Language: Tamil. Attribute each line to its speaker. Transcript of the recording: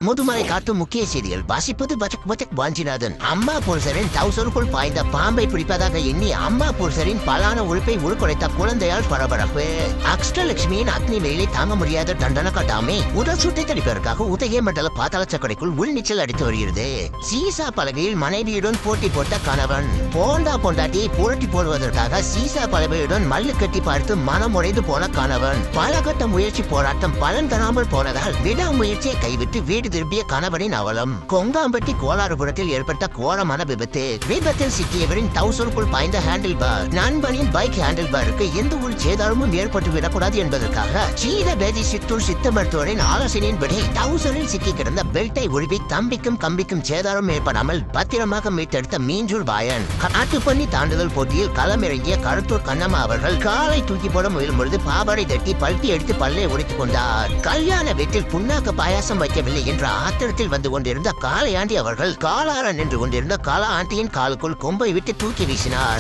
Speaker 1: முதுமலை காட்டும் முக்கிய செய்திகள் வாசிப்பது வாஞ்சிநாதன். அம்மா புருஷரின் டவுசருக்குள் பாய்ந்த பாம்பை பிடிப்பதாக எண்ணி அம்மா புருஷரின் பலான உறுப்பை உருக்குலைத்த குழந்தையால் பரபரப்பு. அஷ்டலட்சுமியின் அக்னி வெயிலை தாங்க முடியாத தண்டனை காட்டாமே உடல் சுட்டை தடிப்பதற்காக உதய மண்டல பாதாள சக்கரைக்குள் உள்நீச்சல் அடித்து வருகிறது. சீசா பலகையில் மனைவியுடன் போட்டி போட்ட கணவன். போண்டா பொண்டாட்டியை புரட்டி போடுவதற்காக சீசா பலகையுடன் மல்லு கட்டி பார்த்து மனம் உடைந்து போன கணவன். பலகட்ட முயற்சி போராட்டம் பலன் தராமல் போனதால் விடாமுயற்சியை கைவிட்டு வீடு திரும்பிய கணவனின் அவலம். கொங்காம்பட்டி கோளாறுபுரத்தில் ஏற்பட்ட கோரமான விபத்தில் சிக்கியவரின் டவுசருக்குள் பாய்ந்த ஹேண்டில் பார். நண்பனின் பைக் ஹேண்டில் பாருக்கு எந்த ஒரு சேதாரமும் ஏற்பட்டு விடக்கூடாது என்பதற்காக சீத பேதி சித்தூர் சித்த மருத்துவரின் ஆலோசனையின்படி டவுசரில் சிக்கி கிடந்த பெல்ட்டை உருவி தம்பிக்கும் கம்பிக்கும் சேதாரம் ஏற்படாமல் பத்திரமாக மீட்டெடுத்த மீஞ்சூர் பாயன். காட்டுப்பண்ணி தாண்டுதல் போட்டியில் களமிறங்கிய கருத்தூர் கண்ணம்மா அவர்கள் காலை தூக்கி போட முயலும் பொழுது பாபாரை தட்டி பல்ட்டி எடுத்து பல்லை உடைத்துக் கொண்டார். கல்யாண வீட்டில் புண்ணாக்க பாயாசம் வைக்கவில்லை என்ற ஆத்திரத்தில் வந்து கொண்டிருந்த காளையாண்டி அவர்கள் காலார நின்று கொண்டிருந்த காளா ஆண்டியின் காலுக்குள் கொம்பை விட்டு தூக்கி வீசினார்.